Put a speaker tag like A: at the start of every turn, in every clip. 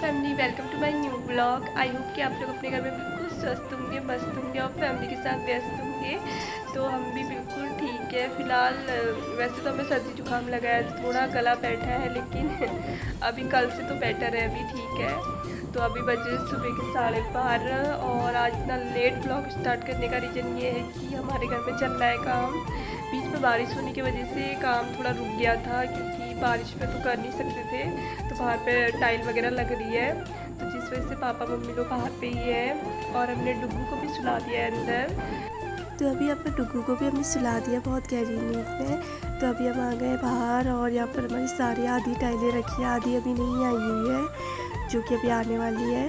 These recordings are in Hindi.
A: Family, welcome to my new blog. I hope कि आप लोग अपने घर में बिल्कुल स्वस्थ होंगे, मस्त होंगे और फैमिली के साथ व्यस्त होंगे। तो हम भी बिल्कुल ठीक है। फ़िलहाल वैसे तो हमें सर्दी जुकाम लगा है, तो थोड़ा गला बैठा है, लेकिन अभी कल से तो बेटर है, अभी ठीक है। तो अभी बजे सुबह के 12:30 और आज इतना लेट ब्लॉग स्टार्ट करने का रीज़न ये है कि हमारे घर में चल रहा है काम। बीच में बारिश होने की वजह से काम थोड़ा रुक गया था, क्योंकि बारिश में तो कर नहीं सकते थे, तो बाहर पे टाइल वगैरह लग रही है, तो जिस वजह से पापा मम्मी लोग बाहर पे ही है। और हमने डुग्गू को भी सुला दिया है अंदर।
B: तो अभी अपने डुग्गू को भी हमने सुला दिया बहुत गहरी नींद में। तो अभी हम आ गए बाहर और यहाँ पर हमारी सारी आधी टाइलें रखी है, आधी अभी नहीं आई हुई है, जो कि अभी आने वाली है।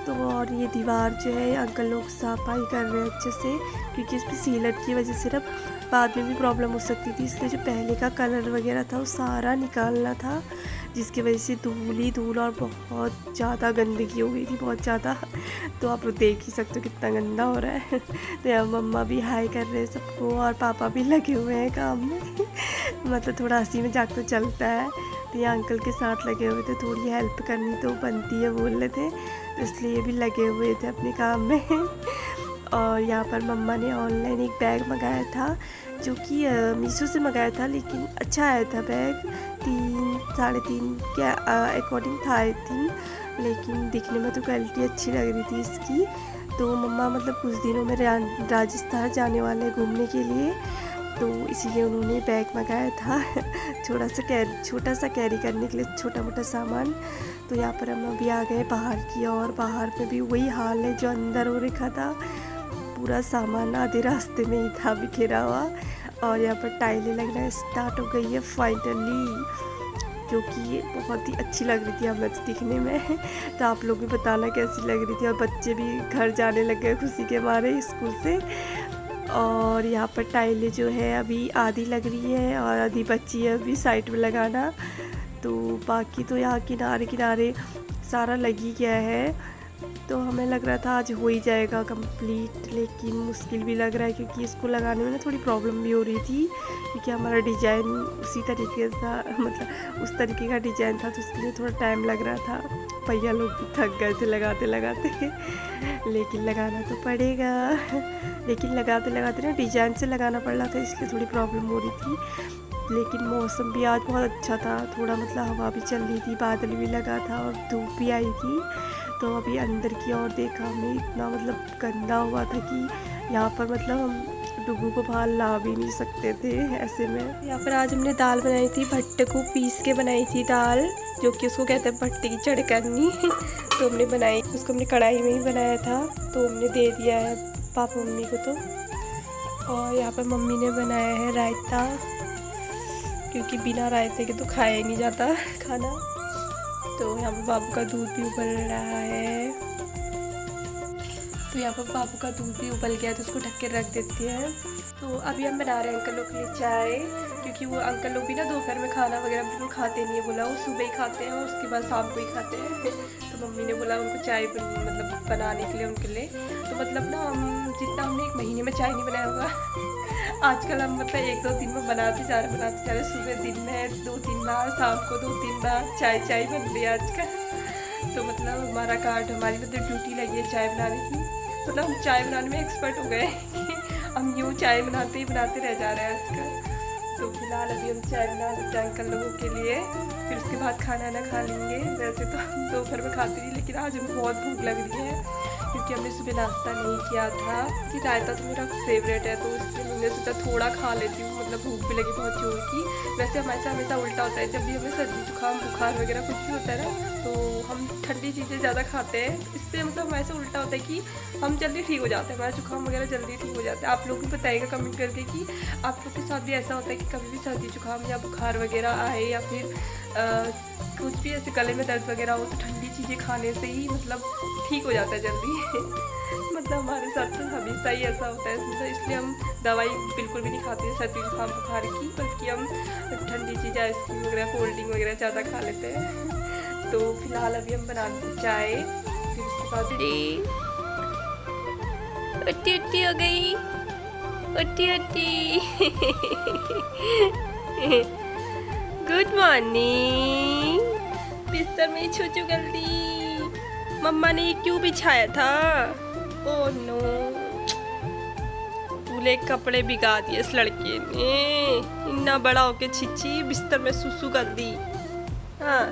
B: तो और ये दीवार जो है अंकल लोग सफाई कर रहे हैं अच्छे से, क्योंकि इसमें सीलट की वजह से ना बाद में भी प्रॉब्लम हो सकती थी, इसलिए जो पहले का कलर वगैरह था वो सारा निकालना था, जिसकी वजह से धूल ही धूल और बहुत ज़्यादा गंदगी हो गई थी, बहुत ज़्यादा। तो आप लोग देख ही सकते हो कितना गंदा हो रहा है। तो यहाँ मम्मा भी हाई कर रहे हैं सबको और पापा भी लगे हुए हैं काम में। मतलब थोड़ा हंसी मजाक तो चलता है। तो ये अंकल के साथ लगे हुए थे, थोड़ी हेल्प करनी तो बनती है बोल रहे थे, तो इसलिए भी लगे हुए थे अपने काम में। और यहाँ पर मम्मा ने ऑनलाइन एक बैग मंगाया था, जो कि मीशो से मंगाया था, लेकिन अच्छा आया था बैग। 3-3.5 के अकॉर्डिंग था आई थिंक, लेकिन दिखने में तो क्वालिटी अच्छी लग रही थी इसकी। तो मम्मा मतलब कुछ दिनों में राजस्थान जाने वाले हैं घूमने के लिए, तो इसीलिए उन्होंने बैग मंगाया था। छोटा सा कैरी करने के लिए, छोटा मोटा सामान। तो यहाँ पर हम अभी आ गए बाहर की, और बाहर में भी वही हाल है जो अंदर हो रखा था, पूरा सामान आधे रास्ते में ही था बिखेरा हुआ। और यहाँ पर टाइलें लगना स्टार्ट हो गई है फाइनली, जो कि बहुत ही अच्छी लग रही थी हमें तो दिखने में। तो आप लोग भी बताना कैसी लग रही थी। और बच्चे भी घर जाने लग गए खुशी के मारे स्कूल से। और यहाँ पर टाइलें जो है अभी आधी लग रही है और आधी बची है अभी साइड में लगाना। तो बाकी तो यहाँ किनारे किनारे सारा लग ही गया है। तो हमें लग रहा था आज हो ही जाएगा कंप्लीट, लेकिन मुश्किल भी लग रहा है, क्योंकि इसको लगाने में ना थोड़ी प्रॉब्लम भी हो रही थी, क्योंकि हमारा डिज़ाइन उसी तरीके था, मतलब उस तरीके का डिज़ाइन था, तो इसके लिए थोड़ा टाइम लग रहा था। भैया लोग भी थक गए थे लगाते लगाते। लेकिन लगाना तो पड़ेगा। लेकिन लगाते लगाते ना डिज़ाइन से लगाना पड़ रहा था, इसलिए थोड़ी प्रॉब्लम हो रही थी। लेकिन मौसम भी आज बहुत अच्छा था, थोड़ा मतलब हवा भी चल रही थी, बादल भी लगा था और धूप भी आई थी। तो अभी अंदर की ओर देखा हमें, इतना मतलब गंदा हुआ था कि यहाँ पर मतलब हम डुग्गू को बाहर ला भी नहीं सकते थे ऐसे में। यहाँ पर आज हमने दाल बनाई थी, भट्टे को पीस के बनाई थी दाल, जो कि उसको कहते हैं भट्टे की चढ़करनी। तो हमने बनाई, उसको हमने कढ़ाई में ही बनाया था, तो हमने दे दिया है पापा मम्मी को। तो और यहाँ पर मम्मी ने बनाया है रायता, क्योंकि बिना रायते के तो खाया ही नहीं जाता खाना। तो यहाँ पर बाबू का दूध भी उबल रहा है। तो यहाँ पर बाबू का दूध भी उबल गया, तो उसको ढक के रख देती है। तो अभी हम बना रहे हैं अंकल लोग के लिए चाय, क्योंकि वो अंकल लोग भी ना दोपहर में खाना वगैरह बिल्कुल खाते नहीं है, बोला वो सुबह ही खाते हैं और उसके बाद शाम को ही खाते हैं। तो मम्मी ने बोला उनको चाय मतलब बनाने के लिए उनके लिए। तो मतलब ना हम जितना हमने 1 महीने में चाय नहीं बनाया होगा, आजकल हम मतलब 1-2 दिन में बनाते जा रहे। सुबह दिन में 2-3 बार, शाम को 2-3 बार चाय बन रही है आजकल। तो मतलब हमारा हमारी मतलब ड्यूटी लगी है चाय बनाने की। मतलब हम चाय बनाने में एक्सपर्ट हो गए कि हम यूँ चाय बनाते रह जा रहे हैं आजकल। तो फिलहाल अभी हम चाय बना देते हैं अंकल लोगों के लिए, फिर उसके बाद खाना ना खा लेंगे। वैसे तो हम दोपहर में खाते नहीं, लेकिन आज हमें बहुत भूख लग रही है, क्योंकि हमने सुबह नाश्ता नहीं किया था। कि रायता तो मेरा फेवरेट है, तो उससे मैंने सोचा थोड़ा खा लेती हूँ, मतलब भूख भी लगी बहुत जोर की। वैसे हमारे साथ हमेशा उल्टा होता है, जब भी हमें सर्दी जुकाम बुखार वगैरह कुछ भी होता है ना, तो हम ठंडी चीज़ें ज़्यादा खाते हैं। इससे मतलब हमारे से उल्टा होता है कि हम जल्दी ठीक हो जाते हैं, हमारा जुकाम वगैरह जल्दी ठीक हो जाता है। आप लोग भी बताइएगा कमेंट करके कि आप लोग के साथ भी ऐसा होता है कि कभी भी सर्दी जुकाम या बुखार वगैरह आए, या फिर कुछ भी ऐसे गले में दर्द वगैरह हो, तो ठंडी चीज़ें खाने से ही मतलब ठीक हो जाता है जल्दी। मतलब हमारे साथ तो हमेशा ही ऐसा होता है, मतलब इसलिए हम दवाई बिल्कुल भी नहीं खाते हैं सर्दी जुकाम बुखार की, बल्कि हम ठंडी चीज़ें आइसक्रीम वगैरह कोल्ड ड्रिंक वगैरह ज़्यादा खा लेते हैं। तो फिलहाल अभी हम बनाते चाय, फिर उसके बाद उट्टी हो गई, उट्टी। गुड मॉर्निंग, बिस्तर में छू जल्दी।
A: मम्मा ने ये क्यों बिछाया था? ओह नो, पूरे कपड़े भिगा दिए इस लड़के ने। इतना बड़ा होके छिची बिस्तर में सुसु कर दी। हाँ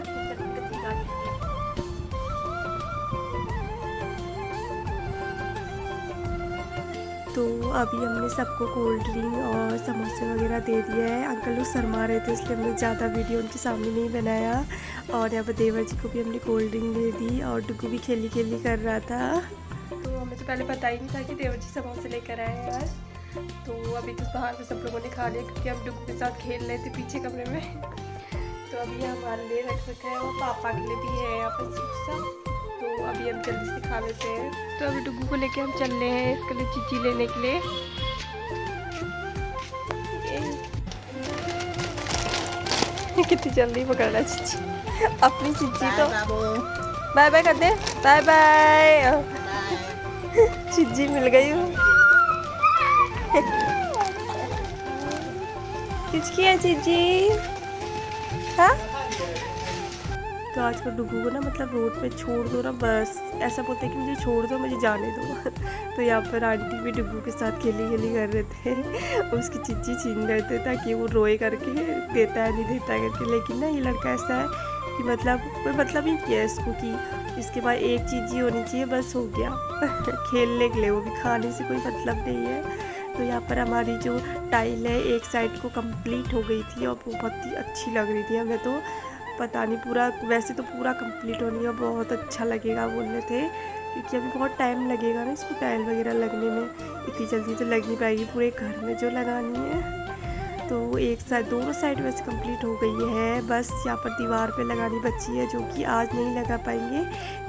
B: तो अभी हमने सबको कोल्ड ड्रिंक और समोसे वगैरह दे दिया है। अंकल लोग शर्मा रहे थे इसलिए हमने ज़्यादा वीडियो उनके सामने नहीं बनाया। और यहाँ पर देवर जी को भी हमने कोल्ड ड्रिंक दे दी और डुगू भी खेली खेली कर रहा था।
A: तो हमें तो पहले पता ही नहीं था कि देवर जी समोसे लेकर आए हैं यार। तो अभी तो बाहर में सब लोगों ने खा लिया क्योंकि हम डुगू के साथ खेल रहे थे पीछे कमरे में। तो अभी हमारे लिए रख रखा है और पापा के लिए भी है यहाँ पर चिप्स। तो अभी हम जल्दी से खा लेते हैं। तो अभी डुगू को लेके हम चल रहे हैं इसके लिए चीची लेने के लिए। कितनी जल्दी पकड़ना चीची अपनी चीची को। बाय बाय कर दे, बाय बाय। चीची मिल गई किसकी है चीची? हाँ तो आज को डुगू को ना मतलब रोड पे छोड़ दो ना, बस ऐसा बोलते हैं कि मुझे छोड़ दो, मुझे जाने दो। तो यहाँ पर आंटी भी डुगू के साथ खेली खेली कर रहे थे। उसकी चीची छीन रहे थे ताकि वो रोए करके देता है नहीं देता है करके। लेकिन ना ये लड़का ऐसा है कि मतलब कोई मतलब ही किया है इसको कि इसके बाद एक चीज़ ही होनी चाहिए, बस हो गया। खेलने के लिए, वो भी खाने से कोई मतलब नहीं है। तो यहाँ पर हमारी जो टाइल है एक साइड को कंप्लीट हो गई थी और बहुत ही अच्छी लग रही थी हमें। तो पता नहीं पूरा, वैसे तो पूरा कंप्लीट होनी है, बहुत अच्छा लगेगा बोल रहे थे क्योंकि अभी बहुत टाइम लगेगा ना इसको टाइल वगैरह लगने में। इतनी जल्दी तो लग नहीं पाएगी पूरे घर में जो लगानी है। तो एक साइड, दोनों साइड वैसे कंप्लीट हो गई है, बस यहाँ पर दीवार पे लगानी बची है जो कि आज नहीं लगा पाएंगे,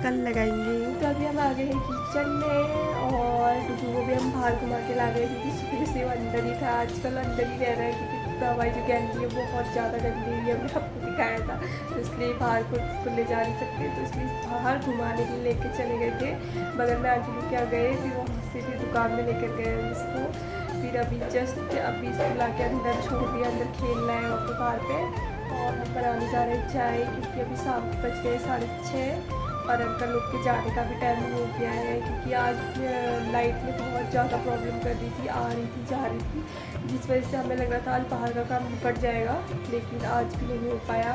A: कल लगाएंगे। तो अभी हम आ गए हैं किचन में और डुगू को भी हम बाहर घुमा के ला गए क्योंकि सुबह से वो अंदर ही था। आजकल अंदर ही रह रहा है क्योंकि हमारी जो गैलरी है बहुत ज़्यादा गंदी हुई है, हमने आपको दिखाया था। तो इसलिए बाहर को इसको ले जा नहीं सकते, तो इसलिए बाहर घुमाने के लिए लेके चले गए थे। बगल में आंटी लोग क्या गए, फिर वहाँ से भी दुकान में लेकर गए इसको। फिर अभी जस्ट अभी इसको ला के अंदर छोड़ दिया, अंदर खेल रहा है वहाँ पे बाहर पे। और हम बनाने जा रहे हैं चाय क्योंकि अभी शाम बज गए 6:30 और अंकल लोग के जाने का भी टाइम हो गया है क्योंकि आज लाइट में बहुत ज़्यादा प्रॉब्लम कर रही थी, आ रही थी जा रही थी, जिस वजह से हमें लग रहा था आज बाहर का काम निपट जाएगा, लेकिन आज भी नहीं हो पाया।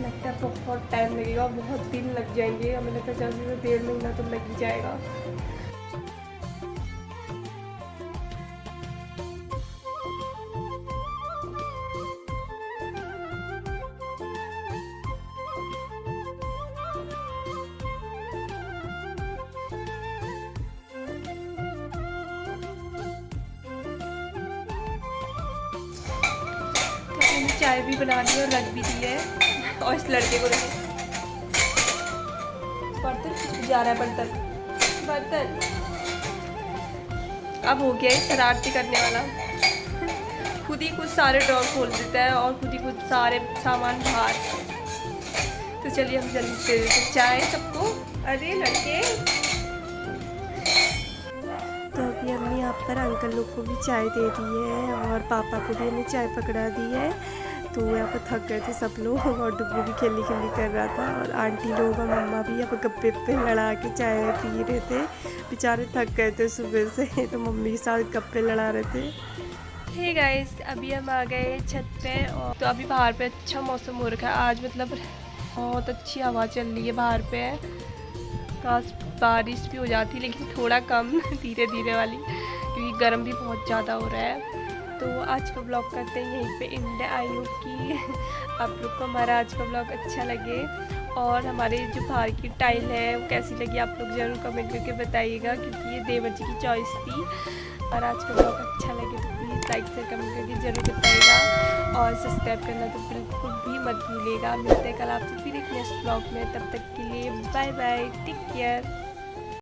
A: लगता है बहुत टाइम लगेगा, बहुत दिन लग जाएंगे, हमें लगता है जल्दी से 1.5 महीना तो लग ही जाएगा। चाय भी बना दी और रख भी दी है और इस लड़के को रखे बर्तन जा रहा है, बर्तन अब हो गया है शरारती करने वाला। खुद ही कुछ सारे ड्रॉर खोल देता है और खुद ही कुछ सारे सामान बाहर। तो चलिए हम जल्दी से दे देते चाय सबको। अरे लड़के,
B: तो अभी हमने यहाँ पर अंकल लोग को भी चाय दे दी है और पापा को भी हमने चाय पकड़ा दी है। तो यहाँ पर थक गए थे सब लोग और डुगू भी खेली खेली कर रहा था और आंटी लोग और मम्मा भी यहाँ पर गप्पे पे लड़ा के चाय पी रहे थे। बेचारे थक गए थे सुबह से, तो मम्मी के साथ गप्पे लड़ा रहे थे।
A: हे गाइस, अभी हम आ गए छत पे और तो अभी बाहर पे अच्छा मौसम हो रखा है आज, मतलब बहुत अच्छी हवा चल रही है बाहर पे। काश बारिश भी हो जाती लेकिन थोड़ा कम, धीरे धीरे वाली, क्योंकि गर्म भी बहुत ज़्यादा हो रहा है। तो आज का ब्लॉग करते हैं यहीं पे एंड। आई होप कि आप लोग को हमारा आज का ब्लॉग अच्छा लगे और हमारे जो बाहर की टाइल है वो कैसी लगी आप लोग ज़रूर कमेंट करके बताइएगा क्योंकि ये देवर जी की चॉइस थी। और आज का ब्लॉग अच्छा लगे तो प्लीज़ लाइक शेयर कमेंट करके ज़रूर बताइएगा और सब्सक्राइब करना तो बिल्कुल भी मत भूलिएगा। मिलते हैं कल आपसे फिर एक नेक्स्ट ब्लॉग में, तब तक के लिए बाय बाय, टेक केयर।